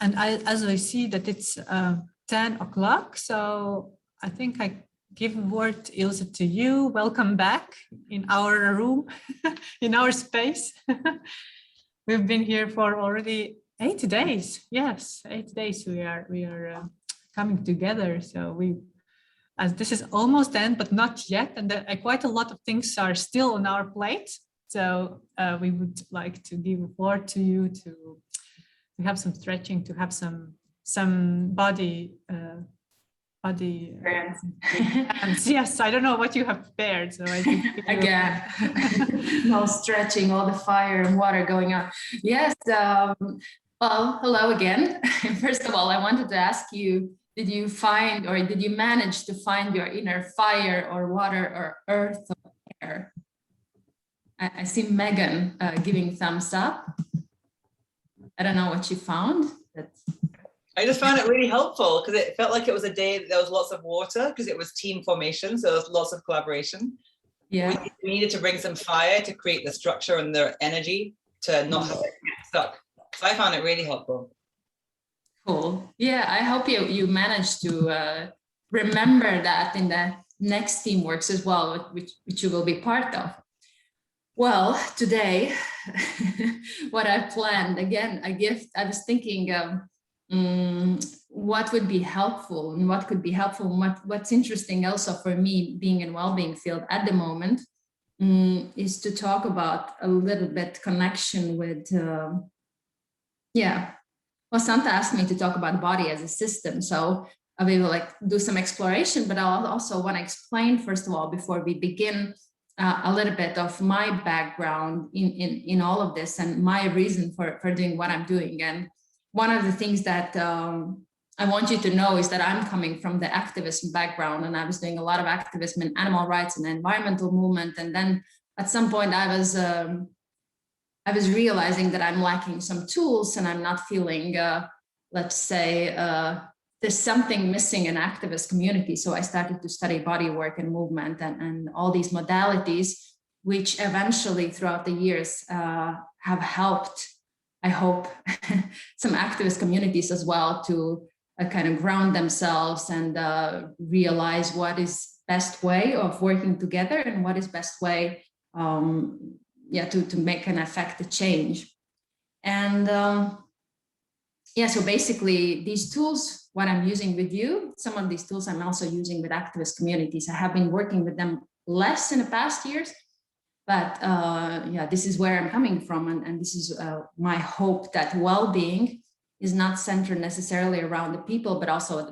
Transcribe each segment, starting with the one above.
And as I see that it's 10 o'clock, so I think I give word, Ilze, to you. Welcome back in our room, in our space. We've been here for already 8 days. Yes, 8 days we are coming together. So as this is almost end, but not yet, and quite a lot of things are still on our plate. So we would like to give word to you to have some stretching, to have some body hands. Yes, I don't know what you have prepared, so I think again no stretching, all the fire and water going on. Yes, well, hello again. First of all, I wanted to ask you, did you find, or did you manage to find your inner fire or water or earth or air? I see Megan giving thumbs up. I don't know what you found. I just found it really helpful because it felt like it was a day that there was lots of water because it was team formation, so there was lots of collaboration. Yeah, we needed to bring some fire to create the structure and the energy to not have it get stuck. So I found it really helpful. Cool. Yeah, I hope you managed to remember that in the next teamworks as well, which you will be part of. Well, today, what I planned, again, I was thinking what would be helpful and what could be helpful. And what's interesting also for me being in well-being field at the moment is to talk about a little bit connection with, well, Santa asked me to talk about the body as a system. So I will do some exploration, but I also want to explain, first of all, before we begin, a little bit of my background in all of this and my reason for doing what I'm doing. And one of the things that I want you to know is that I'm coming from the activism background, and I was doing a lot of activism in animal rights and the environmental movement. And then at some point I was realizing that I'm lacking some tools and I'm not feeling, let's say, there's something missing in activist community. So I started to study body work and movement and all these modalities, which eventually throughout the years have helped, I hope, some activist communities as well to kind of ground themselves and realize what is best way of working together and what is best way to make and affect the change. And so basically these tools, what I'm using with you, some of these tools I'm also using with activist communities. I have been working with them less in the past years, but this is where I'm coming from. And this is my hope that well-being is not centered necessarily around the people, but also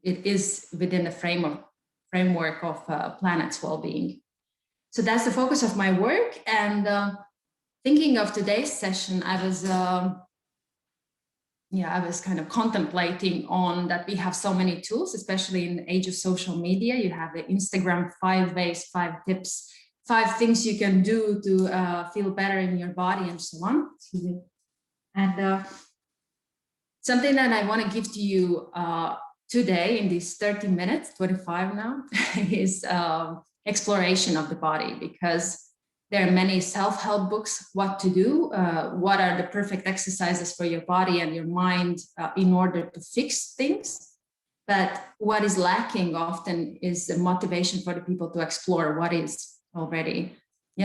it is within the framework of planet's well-being. So that's the focus of my work. And thinking of today's session, I was kind of contemplating on that we have so many tools, especially in the age of social media. You have the Instagram 5 ways, 5 tips, 5 things you can do to feel better in your body and so on. And something that I want to give to you today in these 30 minutes, 25 now, is exploration of the body, because there are many self-help books, what to do, what are the perfect exercises for your body and your mind in order to fix things. But what is lacking often is the motivation for the people to explore what is already.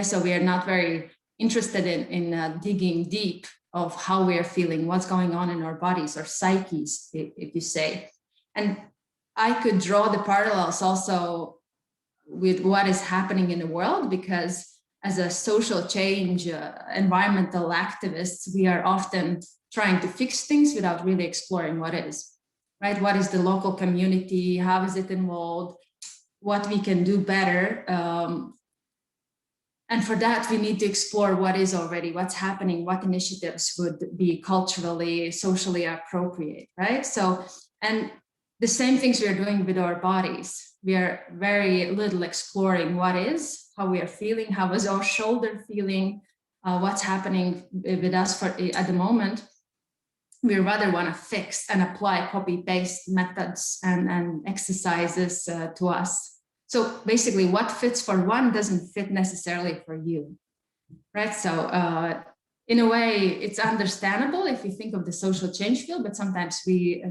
So we are not very interested in digging deep of how we are feeling, what's going on in our bodies or psyches, if you say. And I could draw the parallels also with what is happening in the world, because as a social change, environmental activists, we are often trying to fix things without really exploring what is, right? What is the local community? How is it involved? What we can do better? And for that, we need to explore what is already, what's happening, what initiatives would be culturally, socially appropriate, right? So, and the same things we are doing with our bodies. We are very little exploring what is, how we are feeling, how is our shoulder feeling, what's happening with us at the moment. We rather want to fix and apply copy-paste methods and exercises to us. So basically what fits for one doesn't fit necessarily for you, right? So in a way, it's understandable if you think of the social change field, but sometimes we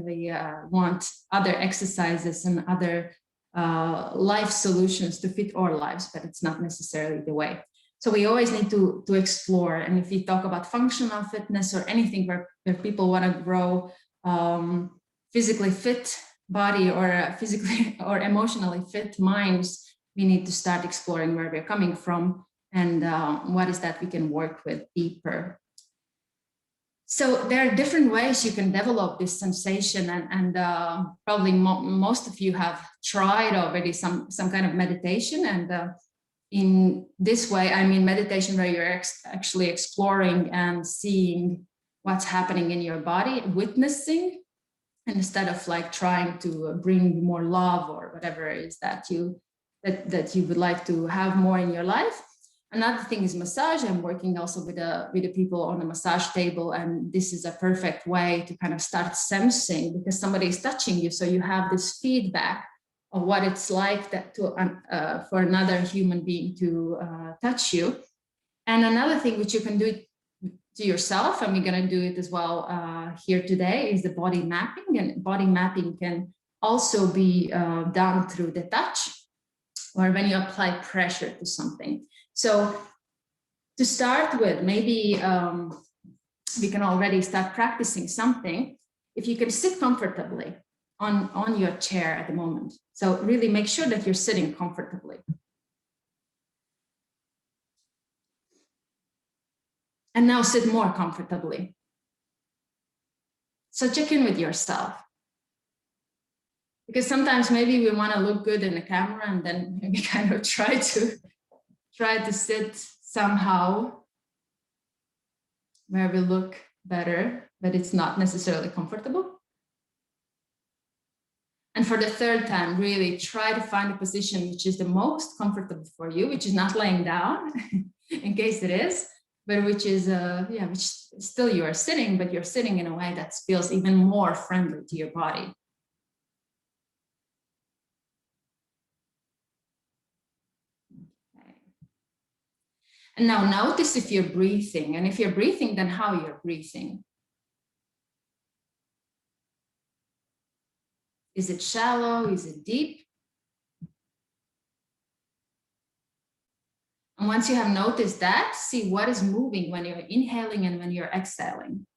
want other exercises and other life solutions to fit our lives, but it's not necessarily the way. So we always need to explore. And if we talk about functional fitness or anything where people want to grow physically fit body or physically or emotionally fit minds, we need to start exploring where we're coming from and what is that we can work with deeper. So there are different ways you can develop this sensation, and probably most of you have tried already some kind of meditation. And in this way, I mean meditation where you're actually exploring and seeing what's happening in your body, witnessing, instead of like trying to bring more love or whatever it is that you would like to have more in your life. Another thing is massage. I'm working also with the people on the massage table, and this is a perfect way to kind of start sensing, because somebody is touching you, so you have this feedback of what it's like that for another human being to touch you. And another thing which you can do to yourself, and we're going to do it as well here today, is the body mapping. And body mapping can also be done through the touch, or when you apply pressure to something. So to start with, maybe we can already start practicing something. If you can sit comfortably on your chair at the moment. So really make sure that you're sitting comfortably. And now sit more comfortably. So check in with yourself. Because sometimes maybe we want to look good in the camera, and then we kind of try to sit somehow where we look better, but it's not necessarily comfortable. And for the third time, really try to find a position which is the most comfortable for you, which is not laying down, in case it is, but which is, which still you are sitting, but you're sitting in a way that feels even more friendly to your body. And now notice if you're breathing, and if you're breathing, then how you're breathing. Is it shallow? Is it deep? And once you have noticed that, see what is moving when you're inhaling and when you're exhaling.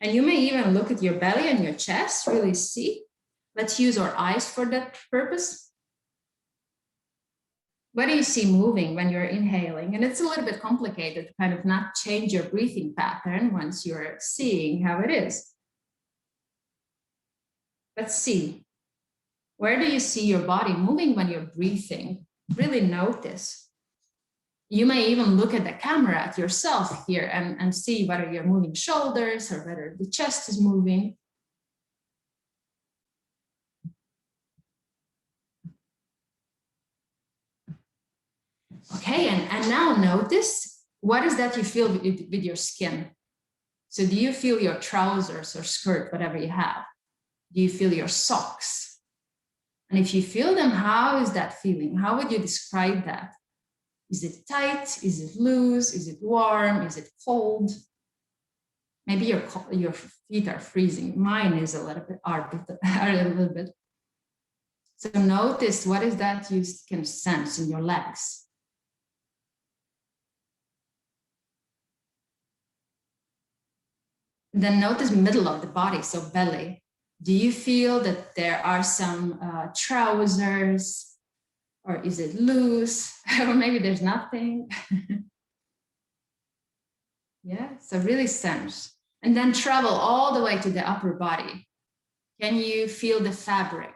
And you may even look at your belly and your chest, really see. Let's use our eyes for that purpose. What do you see moving when you're inhaling? And it's a little bit complicated to kind of not change your breathing pattern once you're seeing how it is. Let's see. Where do you see your body moving when you're breathing? Really notice. You may even look at the camera at yourself here and see whether you're moving shoulders or whether the chest is moving. Okay, and now notice, what is that you feel with your skin? So do you feel your trousers or skirt, whatever you have? Do you feel your socks? And if you feel them, how is that feeling? How would you describe that? Is it tight? Is it loose? Is it warm? Is it cold? Maybe your feet are freezing. Mine is a little bit, are a little bit. So notice, what is that you can sense in your legs? Then notice middle of the body, so belly. Do you feel that there are some trousers, or is it loose? Or maybe there's nothing. Yeah, so really sense. And then travel all the way to the upper body. Can you feel the fabric?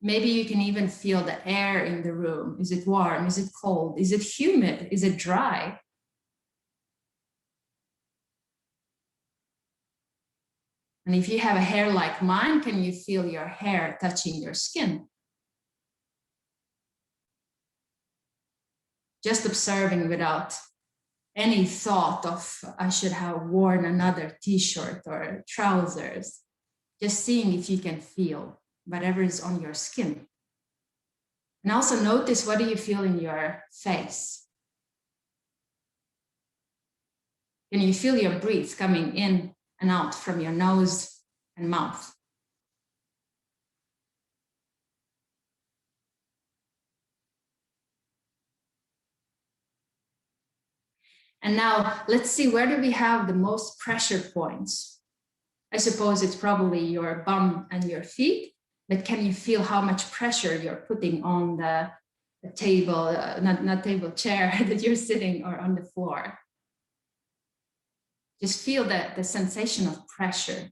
Maybe you can even feel the air in the room. Is it warm? Is it cold? Is it humid? Is it dry? And if you have a hair like mine, can you feel your hair touching your skin? Just observing without any thought of, I should have worn another t-shirt or trousers. Just seeing if you can feel whatever is on your skin. And also notice, what do you feel in your face? Can you feel your breath coming in and out from your nose and mouth? And now let's see, where do we have the most pressure points? I suppose it's probably your bum and your feet, but can you feel how much pressure you're putting on the table, not table, chair that you're sitting, or on the floor? Just feel the sensation of pressure.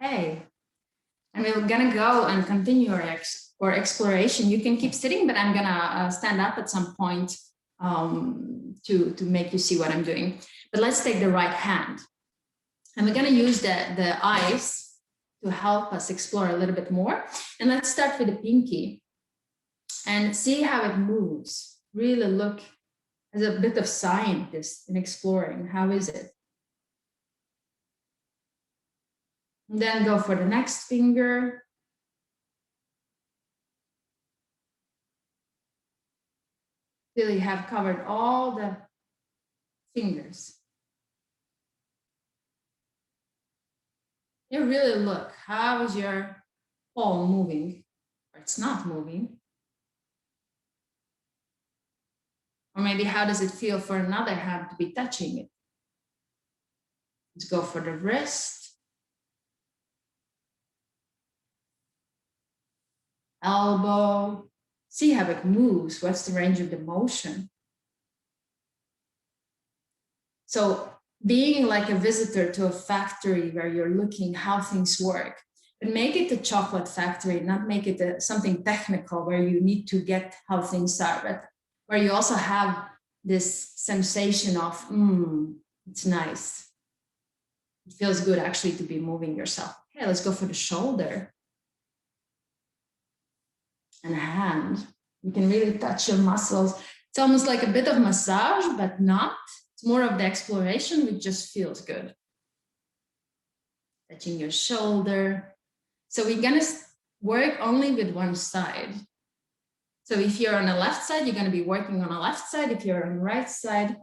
Hey, and we're gonna go and continue our exploration. You can keep sitting, but I'm gonna stand up at some point to make you see what I'm doing. But let's take the right hand. And we're gonna use the eyes to help us explore a little bit more. And let's start with the pinky and see how it moves. Really look as a bit of scientist in exploring. How is it? And then go for the next finger. Till you have covered all the fingers. You really look, how is your palm moving? Or it's not moving. Or maybe how does it feel for another hand to be touching it? Let's go for the wrist. Elbow. See how it moves. What's the range of the motion? So being like a visitor to a factory where you're looking how things work, but make it a chocolate factory, not make it something technical where you need to get how things are, but where you also have this sensation of, it's nice. It feels good actually to be moving yourself. Okay, let's go for the shoulder. And hand. You can really touch your muscles. It's almost like a bit of massage, but not. It's more of the exploration, which just feels good. Touching your shoulder. So we're gonna work only with one side. So if you're on the left side, you're gonna be working on the left side. If you're on the right side,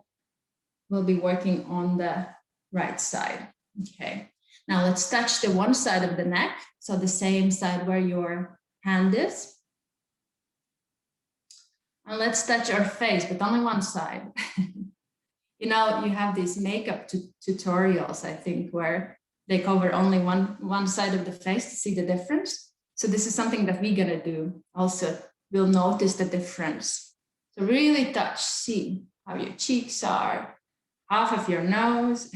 we'll be working on the right side. Okay. Now let's touch the one side of the neck. So the same side where your hand is. And let's touch our face, but only one side. You know, you have these makeup tutorials, I think, where they cover only one side of the face to see the difference. So this is something that we're gonna do also. We'll notice the difference. So really touch, see how your cheeks are, half of your nose.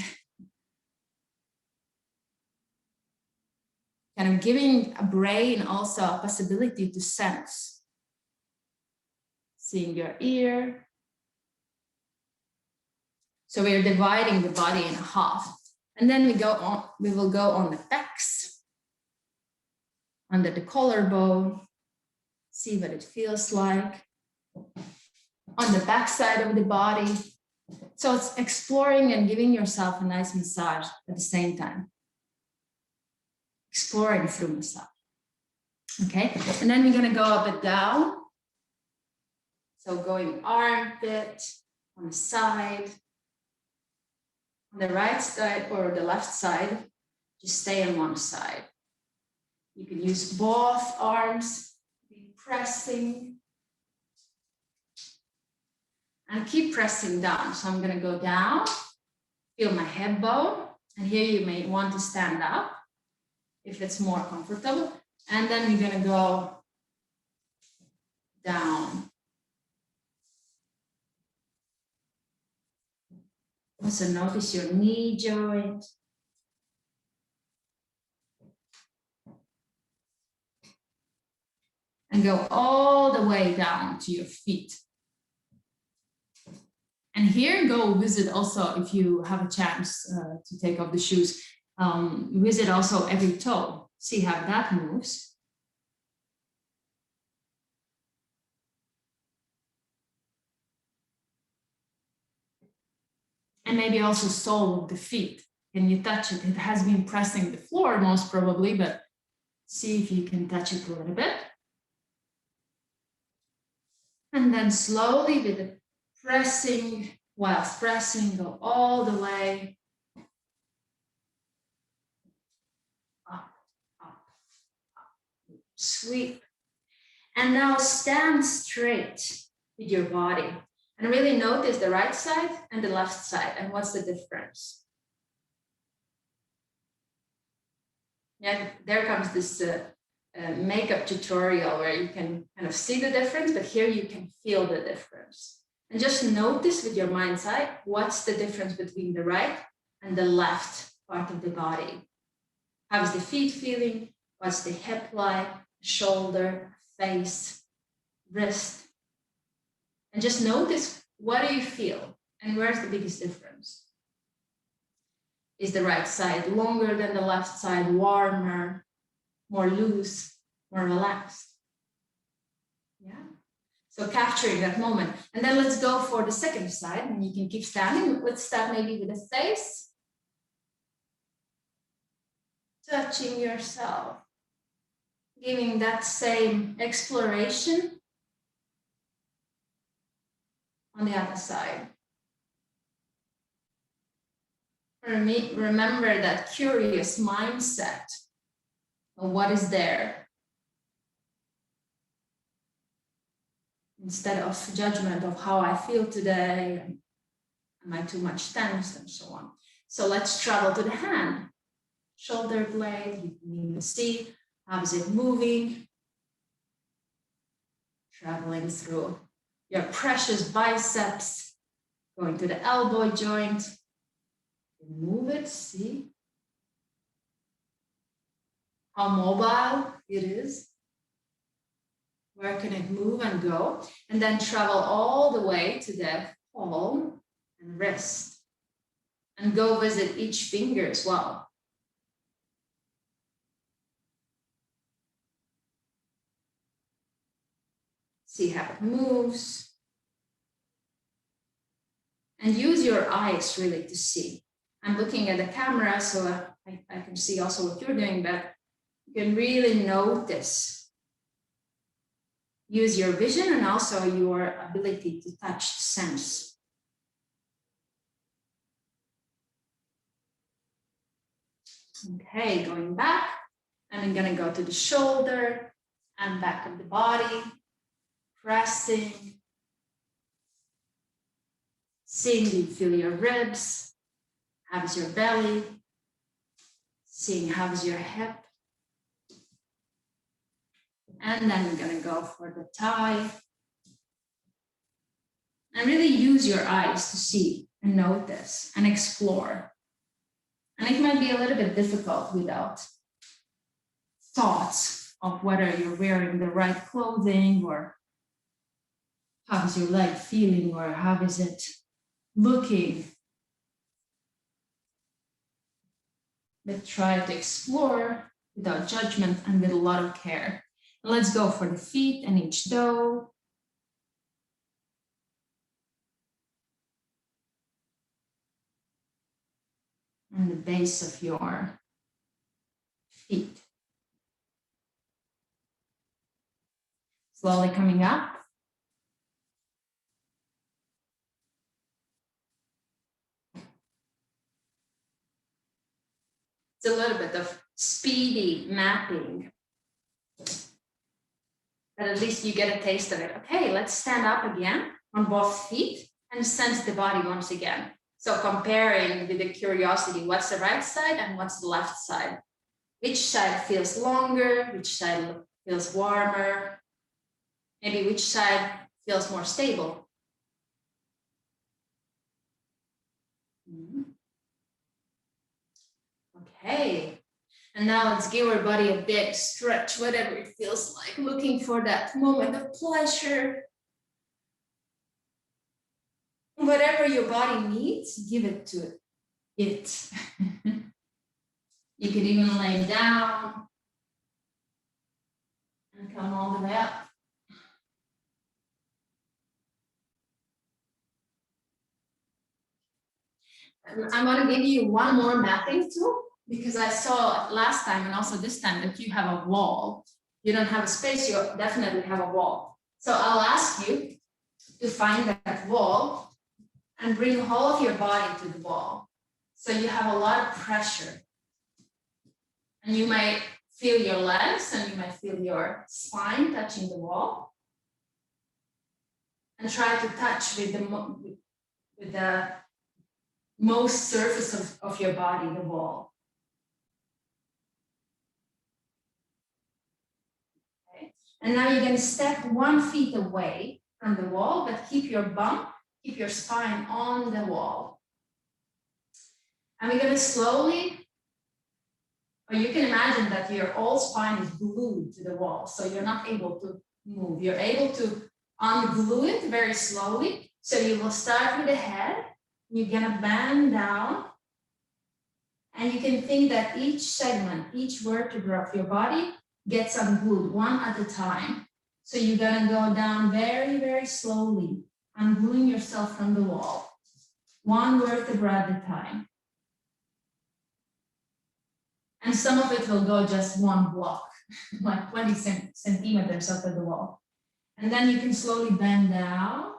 Kind of giving a brain also a possibility to sense. Seeing your ear. So we're dividing the body in half. And then we will go on the pecs, under the collarbone, see what it feels like. On the back side of the body. So it's exploring and giving yourself a nice massage at the same time. Exploring through massage. Okay, and then we're gonna go up and down. So going armpit, on the side, on the right side or the left side, just stay on one side. You can use both arms, be pressing. And keep pressing down. So I'm gonna go down, feel my hip bone, and here you may want to stand up if it's more comfortable. And then we're gonna go down. Also notice your knee joint. And go all the way down to your feet. And here go visit also, if you have a chance to take off the shoes, visit also every toe. See how that moves. And maybe also sole of the feet. Can you touch it? It has been pressing the floor most probably, but see if you can touch it a little bit. And then slowly with the pressing, whilst pressing, go all the way up, up, up. Sweep. And now stand straight with your body and really notice the right side and the left side and what's the difference. Yeah, there comes this makeup tutorial where you can kind of see the difference, but here you can feel the difference. And just notice with your mind's eye, what's the difference between the right and the left part of the body? How's the feet feeling? What's the hip line, shoulder, face, wrist? And just notice, what do you feel? And where's the biggest difference? Is the right side longer than the left side, warmer, more loose, more relaxed? Yeah. So capturing that moment. And then let's go for the second side, and you can keep standing. Let's start maybe with the face. Touching yourself. Giving that same exploration on the other side. Remember that curious mindset of what is there, instead of judgment of how I feel today, am I too much tense, and so on. So let's travel to the hand. Shoulder blade, you can even see how is it moving, traveling through your precious biceps, going to the elbow joint. Move it, see how mobile it is. Where can it move and go? And then travel all the way to the palm and wrist. And go visit each finger as well. See how it moves. And use your eyes really to see. I'm looking at the camera, so I can see also what you're doing, but you can really notice. Use your vision and also your ability to touch, sense. Okay, going back, and I'm gonna go to the shoulder and back of the body, pressing. Seeing you feel your ribs. How's your belly? Seeing how's your hip. And then we're gonna go for the thigh. And really use your eyes to see and notice and explore. And it might be a little bit difficult without thoughts of whether you're wearing the right clothing, or how's your leg feeling, or how is it looking. But try to explore without judgment and with a lot of care. And let's go for the feet and each toe. And the base of your feet. Slowly coming up. It's a little bit of speedy mapping, but at least you get a taste of it. Okay, let's stand up again on both feet and sense the body once again. So comparing with the curiosity, what's the right side and what's the left side? Which side feels longer? Which side feels warmer? Maybe which side feels more stable? Okay, and now let's give our body a big stretch, whatever it feels like, looking for that moment of pleasure. Whatever your body needs, give it to it. You can even lay down and come all the way up. I'm going to give you one more mapping tool because I saw last time and also this time that you have a wall. You don't have a space, you definitely have a wall. So I'll ask you to find that wall and bring all of your body to the wall. So you have a lot of pressure. And you might feel your legs and you might feel your spine touching the wall. And try to touch with the most surface of your body, the wall. Okay. And now you're going to step 1 foot away from the wall, but keep your bum, keep your spine on the wall. And we're going to slowly, or you can imagine that your whole spine is glued to the wall, so you're not able to move. You're able to unglue it very slowly. So you will start with the head. You're going to bend down. And you can think that each segment, each vertebra of your body gets unglued one at a time. So you're going to go down very, very slowly, ungluing yourself from the wall, one vertebra at a time. And some of it will go just one block, like 20 centimeters up at the wall. And then you can slowly bend down.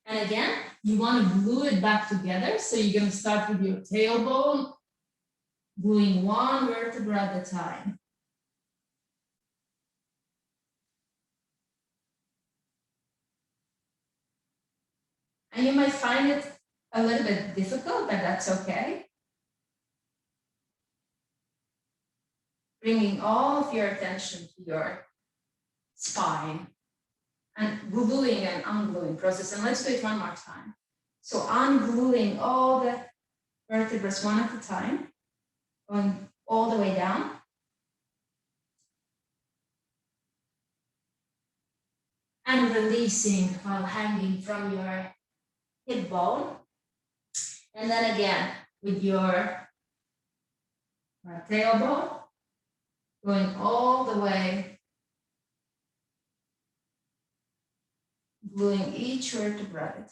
And again, you want to glue it back together. So you're going to start with your tailbone, gluing one vertebra at a time. And you might find it a little bit difficult, but that's okay. Bringing all of your attention to your spine and gluing and ungluing process. And let's do it one more time. So ungluing all the vertebrae one at a time, going all the way down. And releasing while hanging from your hip bone. And then again, with your tailbone, going all the way, gluing each vertebra at a time.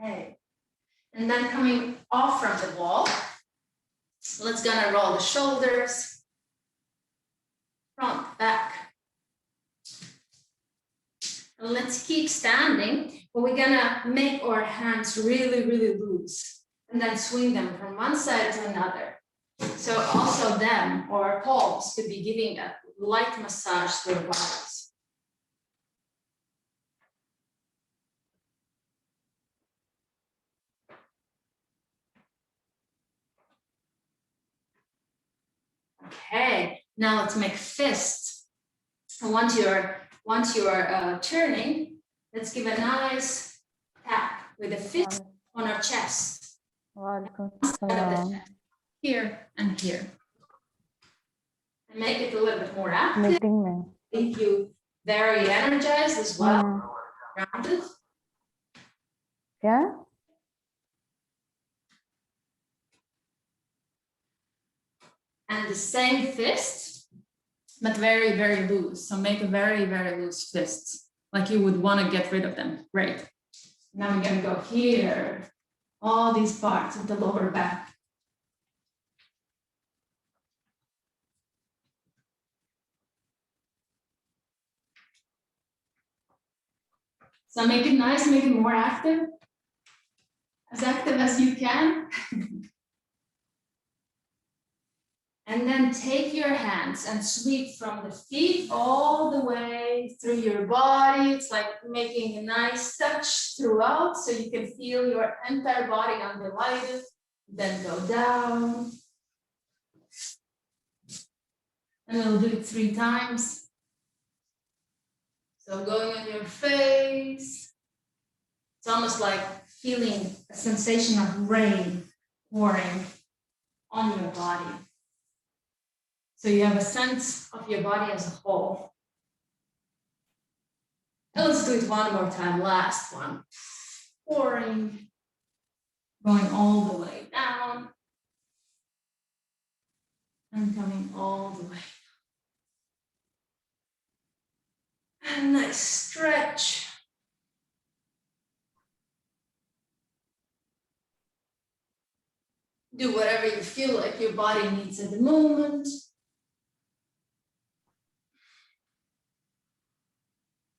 Okay. And then coming off from the wall, let's gonna roll the shoulders, front, back. And let's keep standing, but we're gonna make our hands really, really loose and then swing them from one side to another. So also them, or palms, could be giving a light massage to the bodies. Okay, now let's make fists. And once you're turning, let's give a nice tap with a fist on our chest. Here and here. And make it a little bit more active. Make you very energized as well. Grounded. Yeah. And the same fist, but very, very loose. So make a very, very loose fist, like you would want to get rid of them. Great. Now we're going to go here, all these parts of the lower back. So make it nice, make it more active as you can. And then take your hands and sweep from the feet all the way through your body. It's like making a nice touch throughout so you can feel your entire body undivided. Then go down. And we'll do it 3 times. So going on your face. It's almost like feeling a sensation of rain pouring on your body. So you have a sense of your body as a whole. And let's do it one more time, last one. Pouring, going all the way down, and coming all the way down. Nice stretch. Do whatever you feel like your body needs at the moment.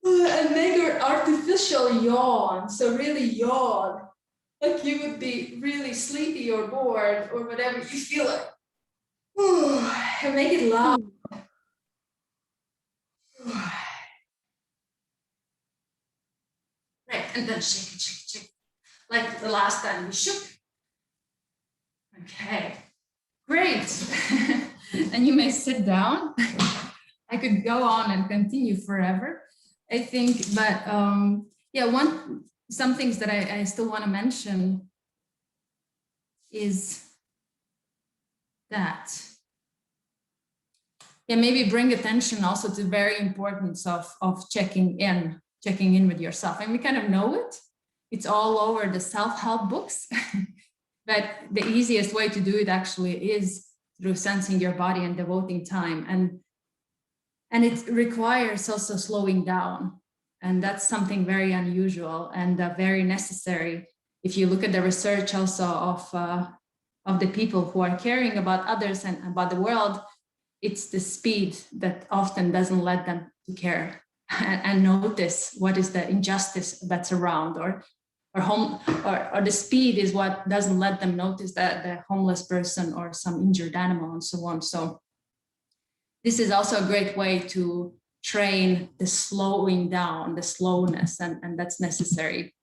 And make an artificial yawn. So really yawn, like you would be really sleepy or bored or whatever you feel like. And make it loud. Right, and then shake it, shake it, shake it. Like the last time we shook. Okay, great. And you may sit down. I could go on and continue forever, I think, but yeah, some things that I still want to mention is that, yeah, maybe bring attention also to the very importance of checking in with yourself. And we kind of know it. It's all over the self-help books, but the easiest way to do it actually is through sensing your body and devoting time. And it requires also slowing down. And that's something very unusual and very necessary. If you look at the research also of the people who are caring about others and about the world, it's the speed that often doesn't let them to care and notice what is the injustice that's around, or the speed is what doesn't let them notice that the homeless person or some injured animal and so on. So this is also a great way to train the slowing down, the slowness, and that's necessary.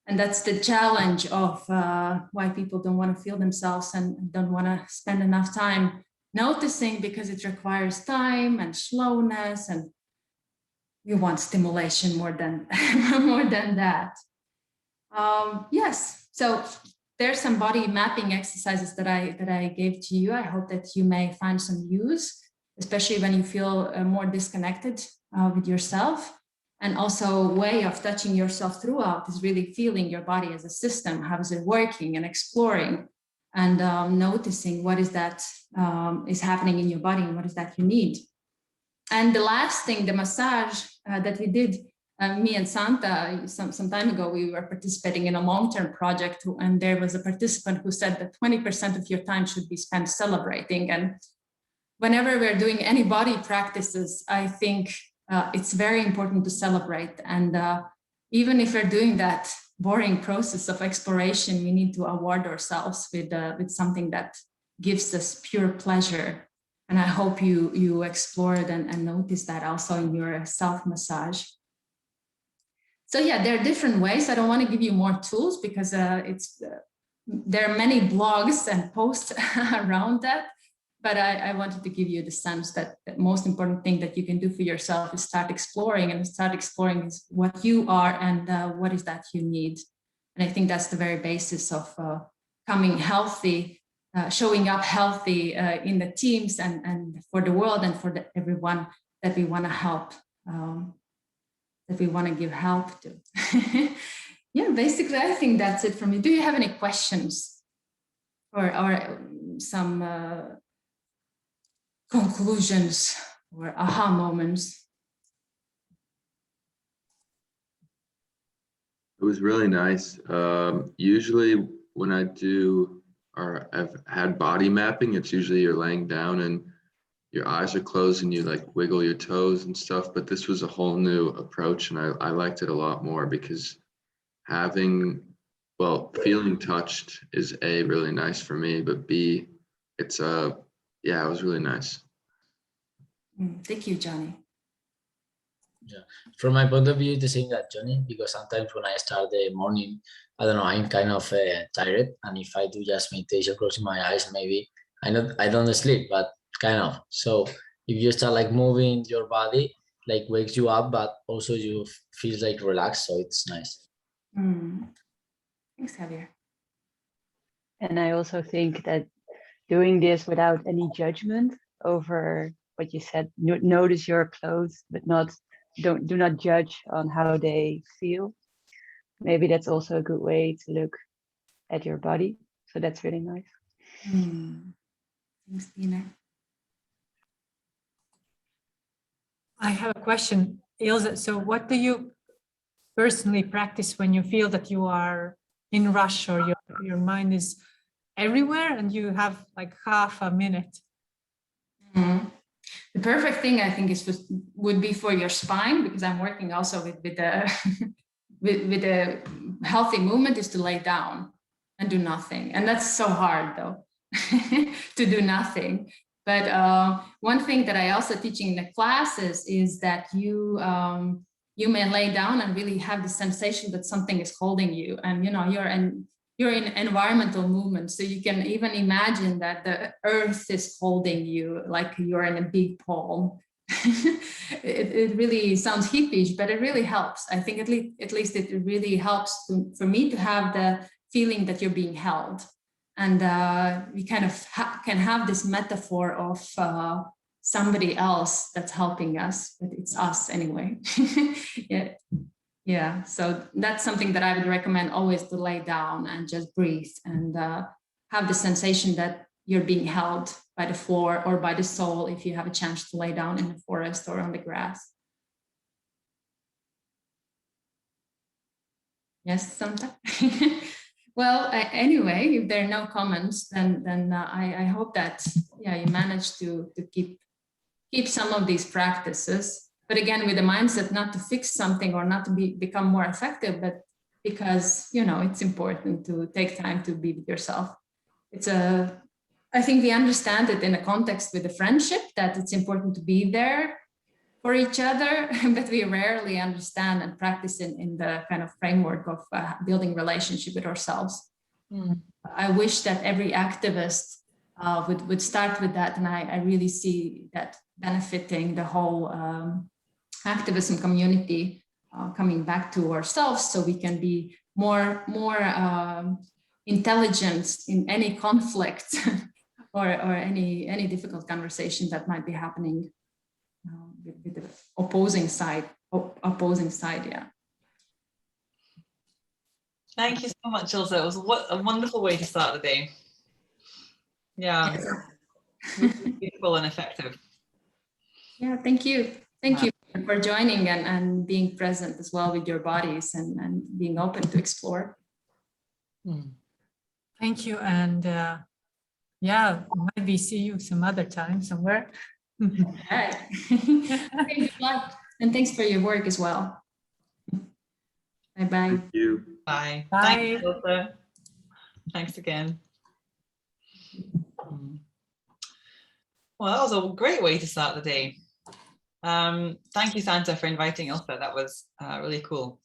And that's the challenge of why people don't want to feel themselves and don't want to spend enough time noticing, because it requires time and slowness, and you want stimulation more than that. Yes, so there's some body mapping exercises that I gave to you. I hope that you may find some use, especially when you feel more disconnected with yourself. And also a way of touching yourself throughout is really feeling your body as a system. How is it working, and exploring and noticing what is that is happening in your body and what is that you need. And the last thing, the massage that we did, me and Santa, some time ago, we were participating in a long-term project, and there was a participant who said that 20% of your time should be spent celebrating. And whenever we're doing any body practices, I think it's very important to celebrate. And even if we're doing that boring process of exploration, we need to award ourselves with something that gives us pure pleasure. And I hope you explored and noticed that also in your self-massage. So yeah, there are different ways. I don't want to give you more tools because there are many blogs and posts around that. But I wanted to give you the sense that the most important thing that you can do for yourself is start exploring, and start exploring is what you are and what is that you need. And I think that's the very basis of coming healthy, showing up healthy in the teams and for the world and for everyone that we want to help, that we want to give help to. Yeah, basically, I think that's it for me. Do you have any questions or some conclusions or aha moments? It was really nice. Usually when I do, or I've had body mapping, it's usually you're laying down and your eyes are closed and you like wiggle your toes and stuff. But this was a whole new approach, and I liked it a lot more because feeling touched is A, really nice for me, but B, it's yeah, it was really nice. Thank you, Johnny. Yeah, from my point of view, the same that Johnny, because sometimes when I start the morning, I don't know, I'm kind of tired, and if I do just meditation, closing my eyes, maybe I don't sleep, but kind of. So if you start like moving your body, like wakes you up, but also you feel like relaxed, so it's nice. Thanks, Javier. And I also think that doing this without any judgment over what you said, notice your clothes, but do not judge on how they feel. Maybe that's also a good way to look at your body. So that's really nice. Thanks, Tina. I have a question. Ilze, so what do you personally practice when you feel that you are in rush or your mind is everywhere and you have like half a minute? The perfect thing, I think, would be for your spine, because I'm working also with the with a healthy movement, is to lay down and do nothing. And that's so hard, though, to do nothing. But one thing that I also teach in the classes is that you may lay down and really have the sensation that something is holding you, and you're in environmental movement, so you can even imagine that the earth is holding you, like you're in a big palm. It really sounds hippish, but it really helps. I think at least it really helps for me to have the feeling that you're being held. And we kind of can have this metaphor of somebody else that's helping us, but it's us anyway. Yeah, so that's something that I would recommend always, to lay down and just breathe and have the sensation that you're being held by the floor or by the soul if you have a chance to lay down in the forest or on the grass. Yes, Santa? Well, anyway, if there are no comments, then I hope that you managed to keep some of these practices. But again, with the mindset not to fix something or not to become more effective, but because, it's important to take time to be with yourself. I think we understand it in a context with the friendship, that it's important to be there for each other, but we rarely understand and practice in the kind of framework of building relationship with ourselves. I wish that every activist would start with that, and I really see that benefiting the whole activism community, coming back to ourselves, so we can be more intelligent in any conflict or any difficult conversation that might be happening with the opposing side. Yeah. Thank you so much, Ilze. It was a wonderful way to start the day. Yeah, really beautiful and effective. Yeah, thank you. Thank you for joining and being present as well with your bodies and being open to explore. Thank you. And maybe see you some other time somewhere. Okay. Good luck. And thanks for your work as well. Bye-bye. Thank you. Bye. Bye. Thanks, Ilze. Thanks again. Well, that was a great way to start the day. Thank you, Santa, for inviting Ilze. That was really cool.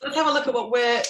Let's have a look at what we're